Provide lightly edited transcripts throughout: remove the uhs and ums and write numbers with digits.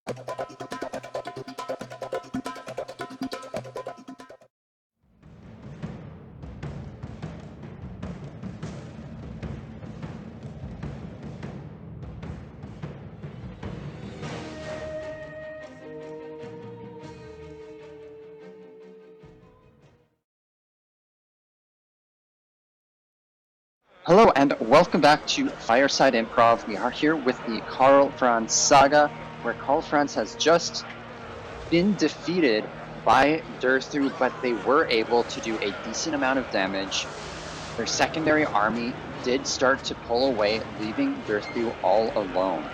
Hello and welcome back to Fireside Improv. We are here with the Karl Franz saga, where Karl Franz has just been defeated by Durthu, but they were able to do a decent amount of damage. Their secondary army did start to pull away, leaving Durthu all alone.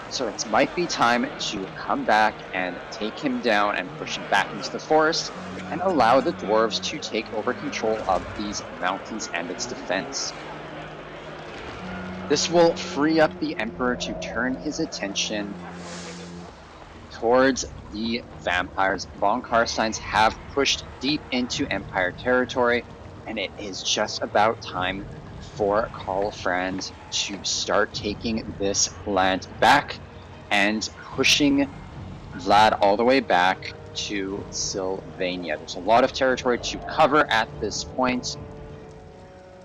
So it might be time to come back and take him down and push him back into the forest and allow the dwarves to take over control of these mountains and its defense. This will free up the Emperor to turn his attention towards the vampires. Von Karsteins have pushed deep into Empire territory, and it is just about time for Karl Franz to start taking this land back and pushing Vlad all the way back to Sylvania. There's a lot of territory to cover at this point,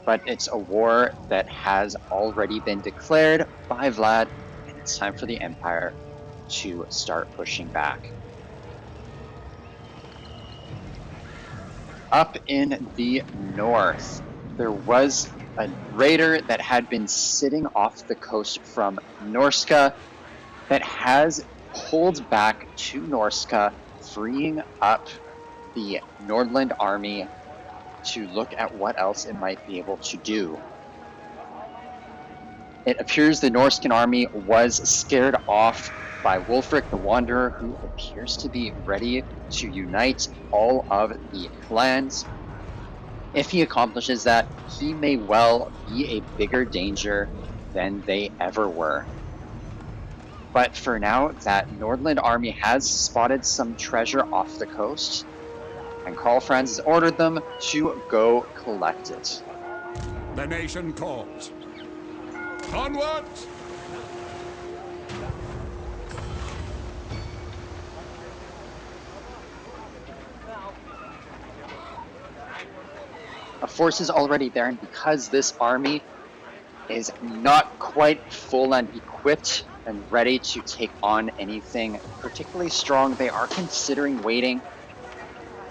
but it's a war that has already been declared by Vlad, and it's time for the Empire to start pushing back. Up in the north, there was a raider that had been sitting off the coast from Norsca that has pulled back to Norsca, freeing up the Nordland army to look at what else it might be able to do. It appears the Norscan army was scared off by Wulfric the Wanderer, who appears to be ready to unite all of the clans. If he accomplishes that, he may well be a bigger danger than they ever were. But for now, that Nordland army has spotted some treasure off the coast, and Karl Franz has ordered them to go collect it. The nation calls. Onward! A force is already there, and because this army is not quite full and equipped and ready to take on anything particularly strong, they are considering waiting.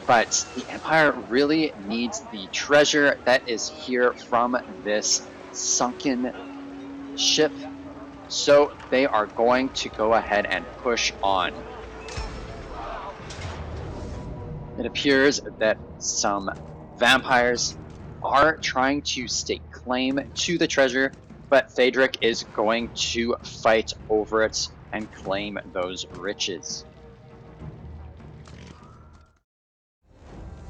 But the Empire really needs the treasure that is here from this sunken ship, so they are going to go ahead and push on. It appears that some vampires are trying to stake claim to the treasure, but Phaedric is going to fight over it and claim those riches.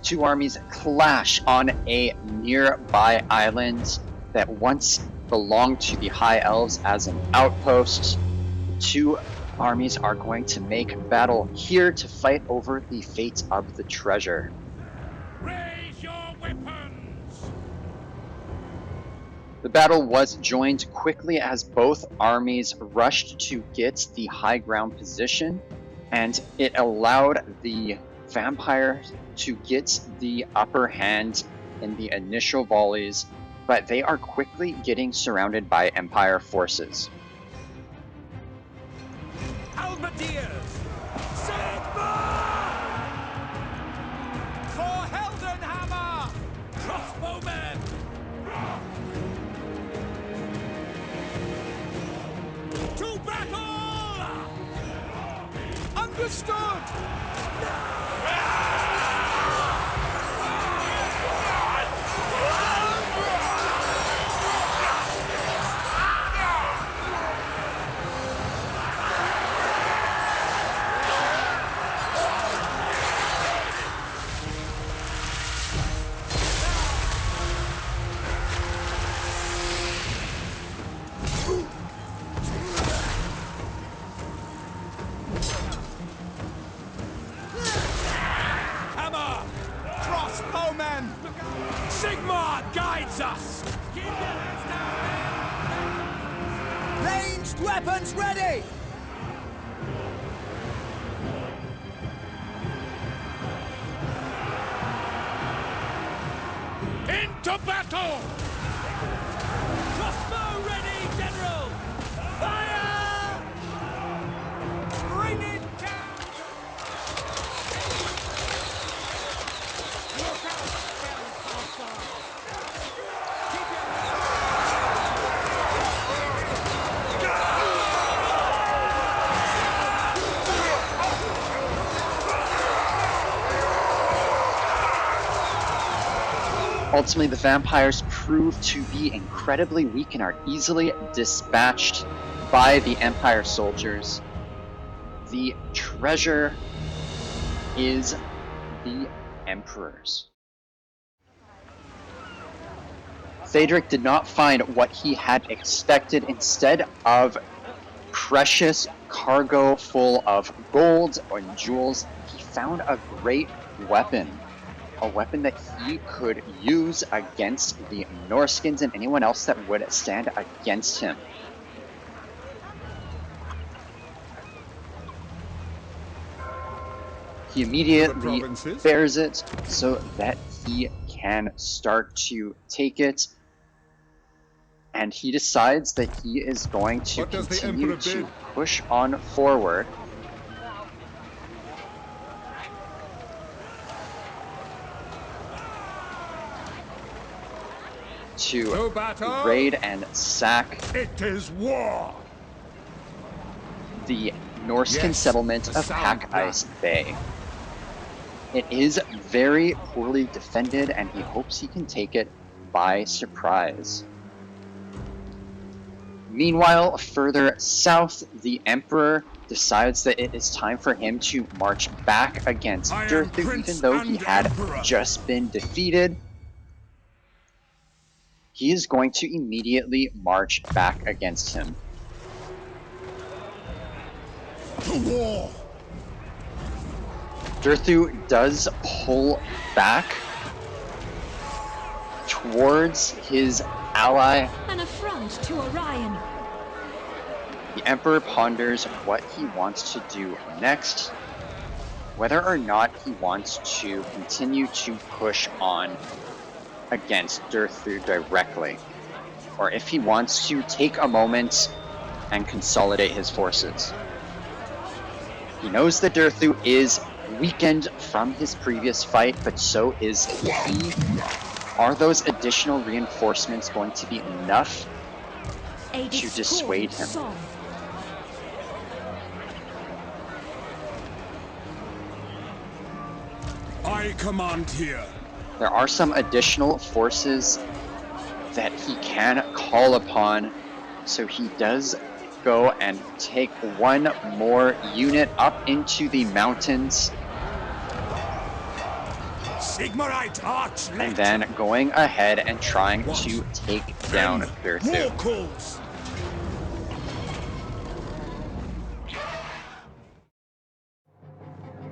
Two armies clash on a nearby island that once belonged to the High Elves as an outpost. The two armies are going to make battle here to fight over the fate of the treasure. Raise your weapons! The battle was joined quickly as both armies rushed to get the high ground position, and it allowed the vampires to get the upper hand in the initial volleys, but they are quickly getting surrounded by Empire forces. Halberdiers! Sigma! For Heldenhammer! Crossbowmen! To battle! Understood! Sigma guides us! Keep your heads down! Ranged weapons ready! To battle! Crossbow ready, General! Fire! Bring it down! Look out, Spellcaster! Keep your... Ultimately, the vampires prove to be incredibly weak and are easily dispatched by the Empire soldiers. The treasure is the Emperor's. Theodoric did not find what he had expected. Instead of precious cargo full of gold and jewels, he found a great weapon. A weapon that he could use against the Norskins and anyone else that would stand against him. He immediately bears it so that he can start to take it. And he decides that he is going to continue to push on forward. To raid and sack It is war! the Norscan settlement of Pack Ice Bay. It is very poorly defended, and he hopes he can take it by surprise. Meanwhile, further south, the Emperor decides that it is time for him to march back against Durthu, even though he had just been defeated. He is going to immediately march back against him. To war! Durthu does pull back towards his ally. An affront to Orion. The Emperor ponders what he wants to do next, whether or not he wants to continue to push on against Durthu directly, or if he wants to take a moment and consolidate his forces. He knows that Durthu is weakened from his previous fight, but so is he. Are those additional reinforcements going to be enough to dissuade him? I command here. There are some additional forces that he can call upon, so he does go and take one more unit up into the mountains, Sigmarite Arch, and then going ahead and trying to take down Durthu.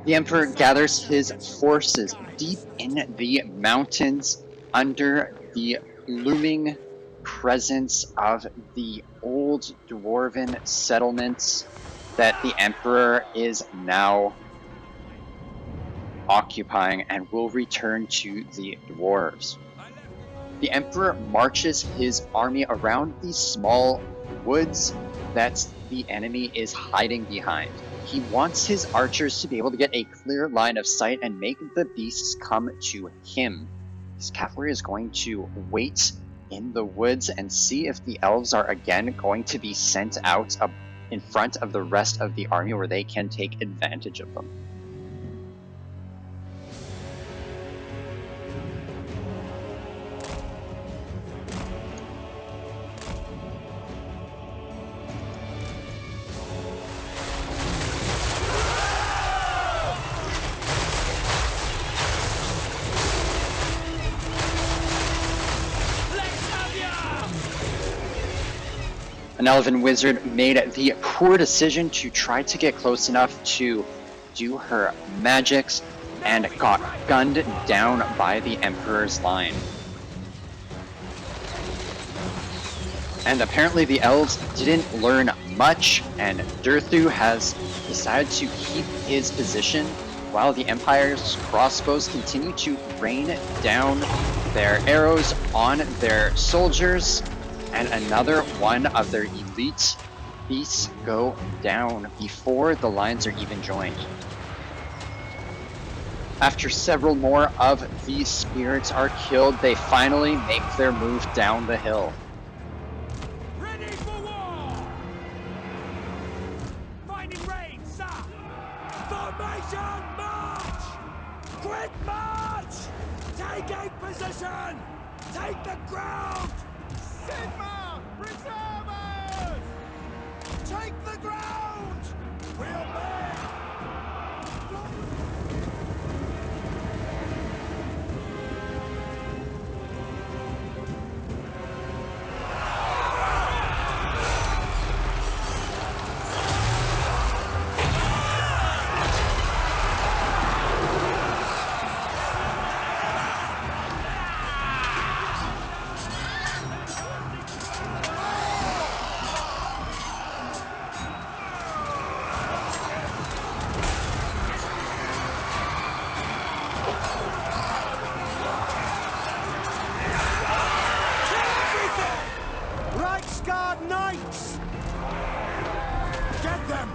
The Emperor gathers his forces deep in the mountains under the looming presence of the old dwarven settlements that the Emperor is now occupying and will return to the dwarves. The Emperor marches his army around these small woods that the enemy is hiding behind. He wants his archers to be able to get a clear line of sight and make the beasts come to him. His cavalry is going to wait in the woods and see if the elves are again going to be sent out in front of the rest of the army where they can take advantage of them. An elven wizard made the poor decision to try to get close enough to do her magics and got gunned down by the Emperor's line. And apparently the elves didn't learn much, and Durthu has decided to keep his position while the Empire's crossbows continue to rain down their arrows on their soldiers, and another one of their elite beasts go down before the lines are even joined. After several more of these spirits are killed, they finally make their move down the hill. Ready for war! Finding range, sir! Formation march! Quick march! Taking position! Take the ground! Sigma! Reservers! Take the ground! We'll make! Reichsguard Knights! Get them!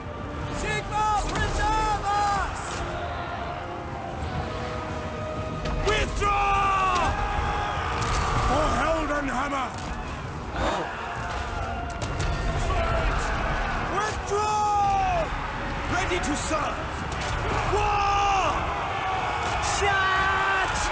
Sigma, preserve us! Withdraw! For Heldenhammer! Withdraw! Ready to serve! War! Charge!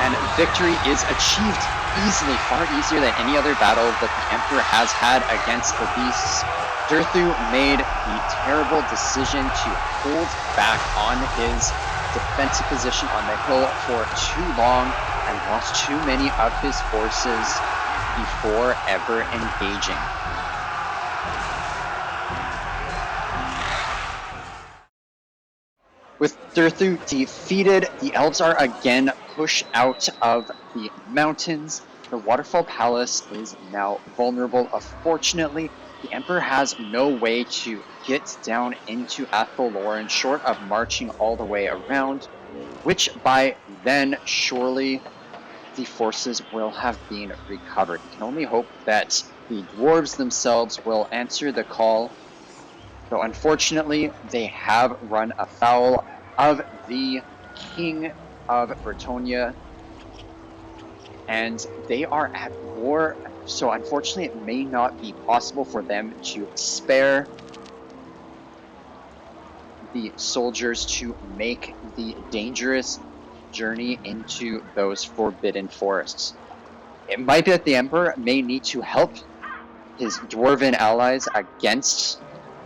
And victory is achieved easily, far easier than any other battle that the Emperor has had against the beasts. Durthu made the terrible decision to hold back on his defensive position on the hill for too long and lost too many of his forces before ever engaging. With Durthu defeated, the elves are again pushed out of the mountains. The waterfall palace is now vulnerable. Unfortunately, the Emperor has no way to get down into Athelloren short of marching all the way around, which by then surely the forces will have been recovered. We can only hope that the dwarves themselves will answer the call. So unfortunately, they have run afoul of the King of Bretonia, and they are at war. So unfortunately, it may not be possible for them to spare the soldiers to make the dangerous journey into those forbidden forests. It might be that the Emperor may need to help his dwarven allies against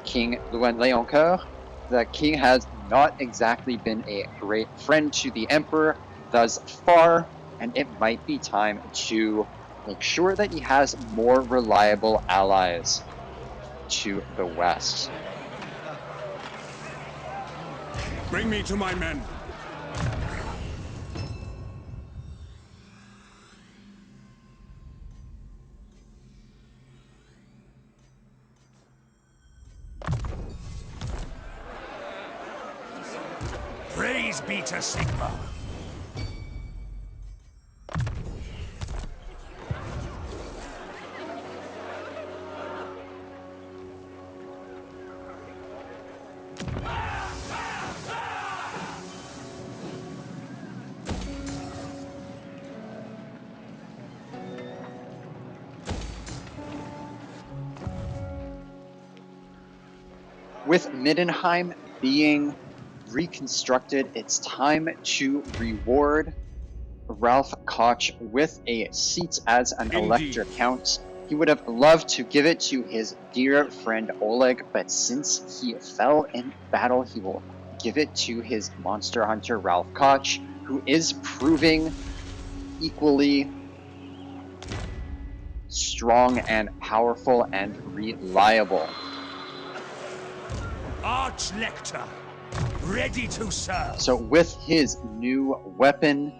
King Leoncoeur. The king has not exactly been a great friend to the Emperor thus far, and it might be time to make sure that he has more reliable allies to the west. Bring me to my men. Praise be to Sigma. With Middenheim being reconstructed, it's time to reward Ralph Koch with a seat as an Elector Count. He would have loved to give it to his dear friend Oleg, but since he fell in battle, he will give it to his monster hunter Ralph Koch, who is proving equally strong and powerful and reliable. Arch-Lector, ready to serve. So with his new weapon,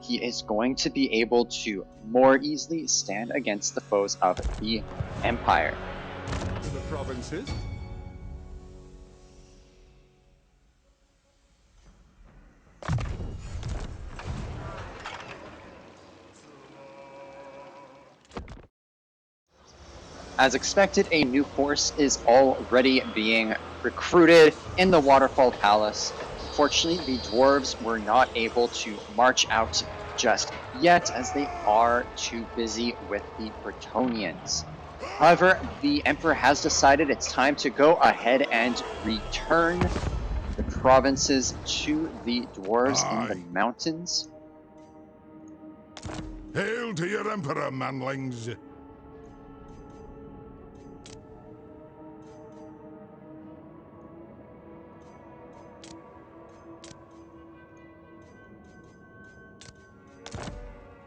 he is going to be able to more easily stand against the foes of the Empire. To the provinces. As expected, a new force is already being recruited in the Waterfall Palace. Fortunately, the dwarves were not able to march out just yet, as they are too busy with the Bretonnians. However, the Emperor has decided it's time to go ahead and return the provinces to the dwarves in the Aye. mountains. Hail to your Emperor, manlings!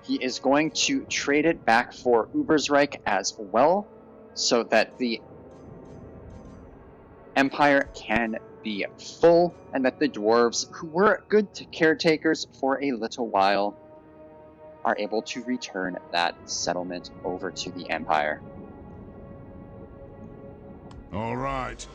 He is going to trade it back for Ubersreich as well, so that the Empire can be full, and that the dwarves, who were good caretakers for a little while, are able to return that settlement over to the Empire. All right.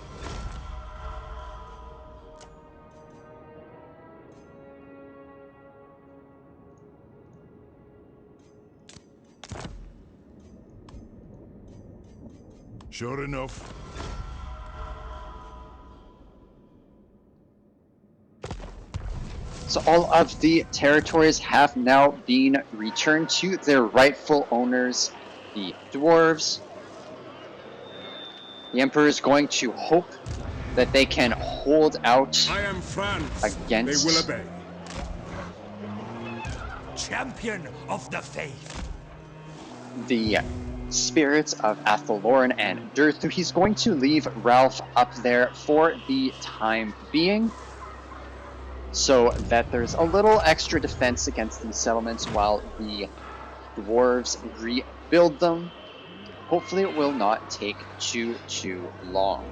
Sure enough. So all of the territories have now been returned to their rightful owners, the dwarves. The Emperor is going to hope that they can hold out I am Franz. They will against obey. Champion of the faith. the spirits of Athaloran and Durthu. He's going to leave Ralph up there for the time being, so that there's a little extra defense against these settlements while the dwarves rebuild them. Hopefully it will not take too long.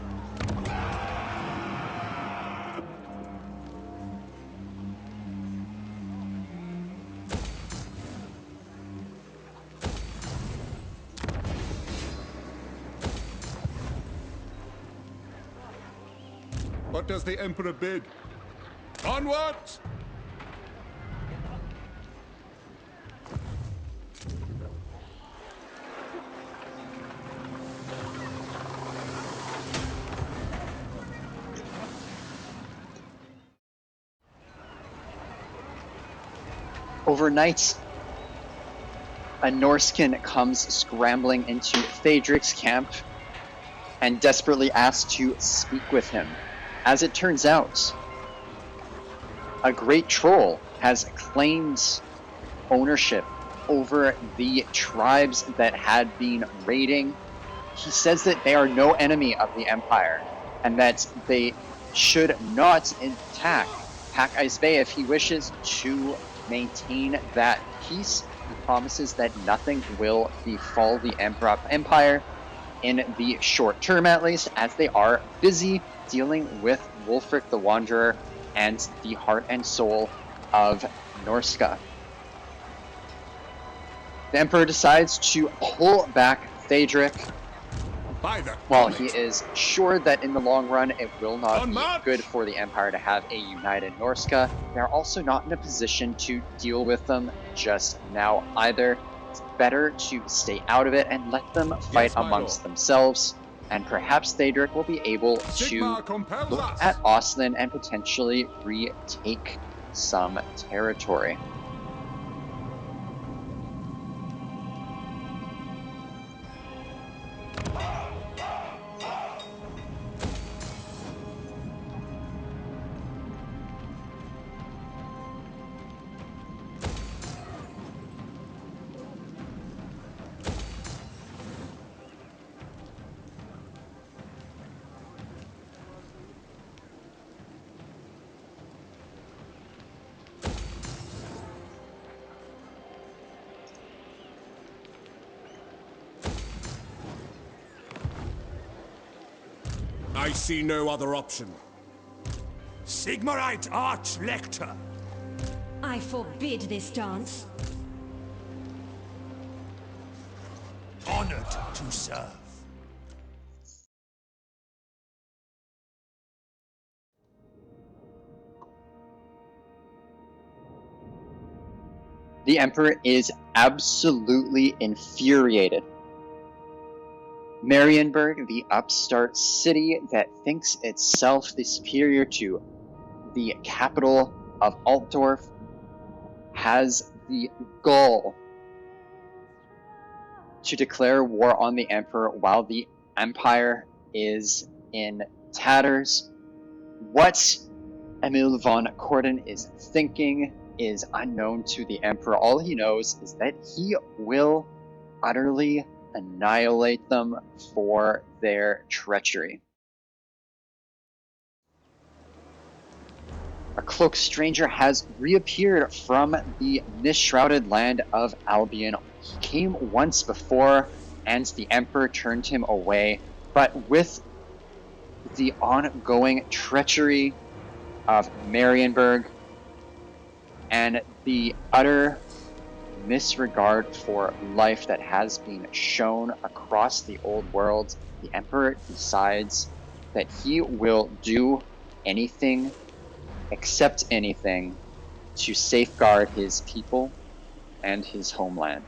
What does the Emperor bid? Onward! Overnight, a Norscan comes scrambling into Thaedric's camp and desperately asks to speak with him. As it turns out, a great troll has claimed ownership over the tribes that had been raiding. He says that they are no enemy of the Empire, and that they should not attack Pack Ice Bay if he wishes to maintain that peace. He promises that nothing will befall the Empire in the short term, at least, as they are busy dealing with Wulfric the Wanderer and the heart and soul of Norsca. The Emperor decides to pull back Thaedric, while he is sure that in the long run it will not be good for the Empire to have a united Norsca. They're also not in a position to deal with them just now either. It's better to stay out of it and let them fight amongst themselves, and perhaps Thaedric will be able to look at Oslin and potentially retake some territory. I see no other option. Sigmarite Archlector. I forbid this dance. Honored to serve. The Emperor is absolutely infuriated. Marienburg, the upstart city that thinks itself the superior to the capital of Altdorf, has the gall to declare war on the Emperor while the Empire is in tatters. What Emil von Corden is thinking is unknown to the Emperor. All he knows is that he will utterly annihilate them for their treachery. A cloaked stranger has reappeared from the mist-shrouded land of Albion. He came once before, and the Emperor turned him away, but with the ongoing treachery of Marienburg and the utter disregard for life that has been shown across the old world, the Emperor decides that he will do anything, accept anything, to safeguard his people and his homeland.